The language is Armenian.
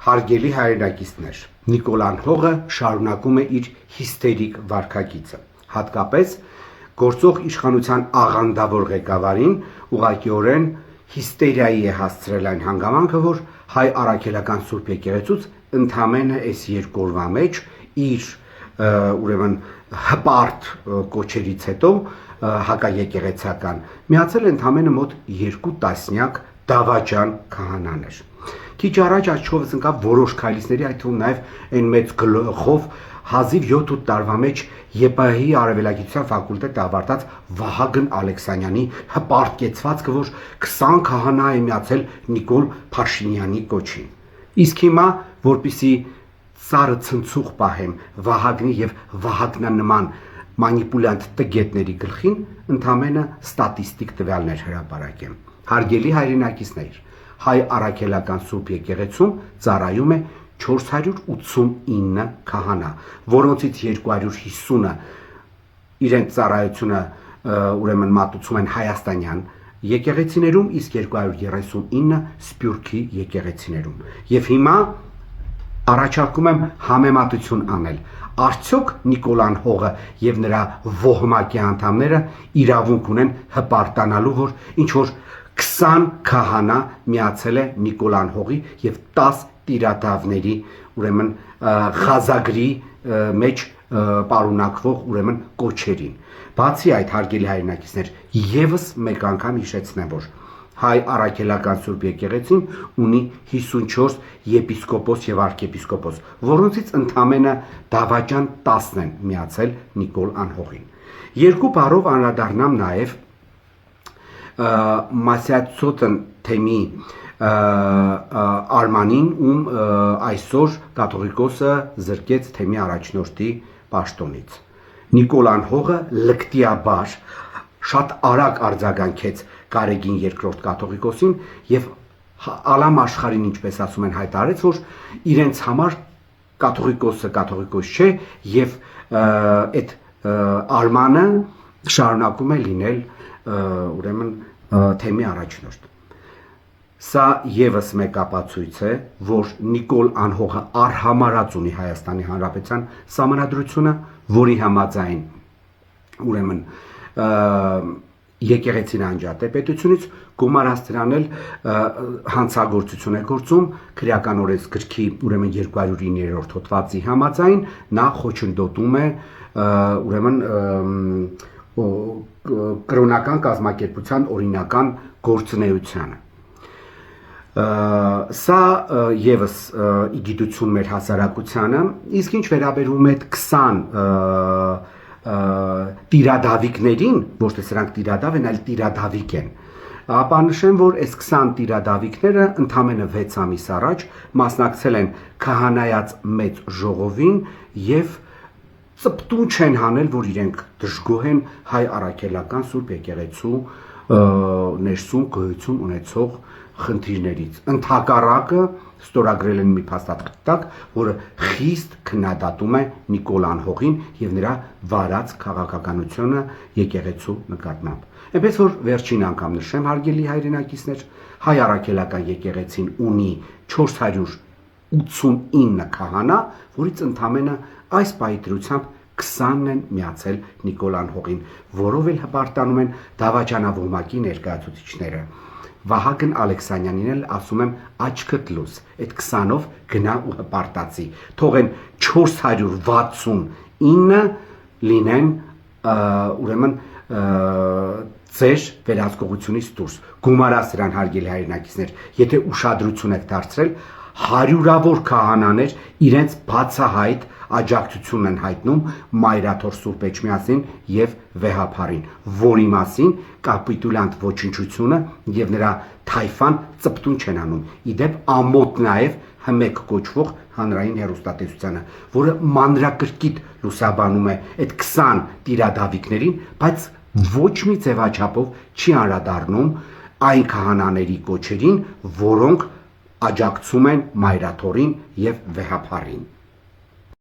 Հարգելի հայրենակիցներ, Նիկոլան Հողը շարունակում է իր հիստերիկ վարքագիծը, հատկապես գործող իշխանության աղանդավոր ղեկավարին ուղղակիորեն հիստերիայի է հասցրել այն հանգամանքը, որ հայ առաքելական Սուրբ եկեղեցուց ընդամենը այս երկու օրվա մեջ իր ուրեմն հպարտ կոչերից հետո հակաեկեղեցական միացել ընդամենը մոտ 2 տասնյակ դավաճան քահանաներ։ Քիչ առաջ աչքովս ընկավ որոշ քայլիցների, այդ թվում նաև այն մեծ գլխով հազիվ 7-8 տարվա մեջ ԵՊՀ-ի արևելագիտության ֆակուլտետը ավարտած Վահագն Ալեքսանյանի հպարտ կեցվածքը, որ 20 քահանա է միացել Նիկոլ Փաշինյանի կոչին։ Իսկ հիմա, որպիսի սարը ցնցուղ պահեմ Վահագնի եւ Վահագնանման մանիպուլյանտ տգետների գլխին, ընդամենը ստատիստիկ տվյալներ հրապարակեմ։ Հարգելի հայրենակիցներ, հայ առաքելական Սուրբ եկեղեցում ծառայում է 489 քահանա, որոնցից 250-ը իրենց ծառայությունը ուրեմն մատուցում են հայաստանյան եկեղեցիներում, իսկ 239 Սփյուռքի եկեղեցիներում։ Եվ հիմա առաջարկում եմ համեմատություն անել։ Արդյոք Նիկոլան Հողը եւ նրա ոհմակի անդամները իրավունք ունեն հպարտանալու, որ ինչ որ 20 քահանա միացել է Նիկոլան Հողի եւ 10 տիրադավների ուրեմն խազագրի մեջ պարունակվող ուրեմն կոչերին։ Բացի այդ, հարգելի հայրենակիցներ, եւս մեկ անգամ հիշեցնեմ, որ հայ առաքելական Սուրբ եկեղեցին ունի 54 եպիսկոպոս եւ arczepiskopos, որոնցից ընդամենը դավաճան 10-ն են միացել Նիկոլ Անհողին։ Երկու բառով անդրադառնամ նաեւ Մասյացոտն թեմի Արմանին, ում այսօր կաթողիկոսը զրկեց թեմի առաջնորդի պաշտոնից։ Նիկոլան Հողը լկտիաբար շատ արագ արձագանքեց Գարեգին II կաթողիկոսին եւ ալամ աշխարհին, ինչպես ասում են, հայտարարեց, որ իրենց համար կաթողիկոսը կաթողիկոս չէ եւ այդ Արմանը շարունակում է լինել ուրեմն թեմի առաջնորդ։ Սա եւս մեկ ապացույց է, որ Նիկոլ Անհողը արհամարած ունի Հայաստանի Հանրապետության սահմանադրությունը, որի համաձայն ուրեմն եկեղեցին անջատ է պետությունից, գումարած դրան էլ հանցագործություն է գործում քրեական օրենսգրքի ուրեմն 209-րդ հոդվածի համաձայն, նա խոչընդոտում է ուրեմն կրոնական կազմակերպության օրինական գործունեությանը։ Սա եւս իգիտություն մեր հասարակությանը, իսկ ինչ վերաբերում է 20 տիրադավիկներին, ոչ թե սրանք տիրադավ են, այլ տիրադավիկ են, ապա նշեմ, որ այս 20 տիրադավիկները ընդամենը 6 ամիս առաջ մասնակցել են քահանայած մեծ ժողովին եւ ծպտուն չեն հանել, որ իրենք դժգոհ են հայ առաքելական Սուրբ եկեղեցու ներսում գոյություն ունեցող խնդիրներից։ Ընդհակառակը ստորագրել են մի փաստաթղթ, որը խիստ քննադատում է Նիկոլան Հողին եւ նրա վարած քաղաքականությունը եկեղեցու նկատմամբ։ Այնպես որ վերջին անգամ նշեմ, հարգելի հայրենակիցներ, հայ առաքելական եկեղեցին ունի 489 քահանա, որից ընդամենը այս պայծրությամբ 20-ն են միացել Նիկոլան Հողին, որով էլ հպարտանում են դավաճանավոհմակի ներկայացուցիչները։ Վահագն Ալեքսանյանին էլ ասում եմ աչքդ լուս, այդ 20-ով գնա ու հպարտացի, թող են 469 լինեն ուրեմն ձեր վերահսկողությունից դուրս։ Գումարած դրան, հարգելի հայրենակիցներ, եթե ուշադրություն եք դարձրել, հարյուրավոր քահանաներ իրենց բացահայտ աջակցությունն են հայտնում Մայրաթոր Սուրբ Էջմիածին եւ Վեհափարին, որի մասին կապիտուլյանտ ոչնչությունը եւ նրա թայֆան ծպտուն չեն անում։ Իդեպ ամոթ նաեւ հմեկ կոչվող հանրային հեռուստատեսությանը, որը մանրակրկիտ լուսաբանում է այդ 20 տիրադավիկներին, բայց ոչ մի ձևաչափով չի անդրադառնում այն քահանաների կոչերին, որոնք աջակցում են Մայրաթորին եւ Վեհափարին։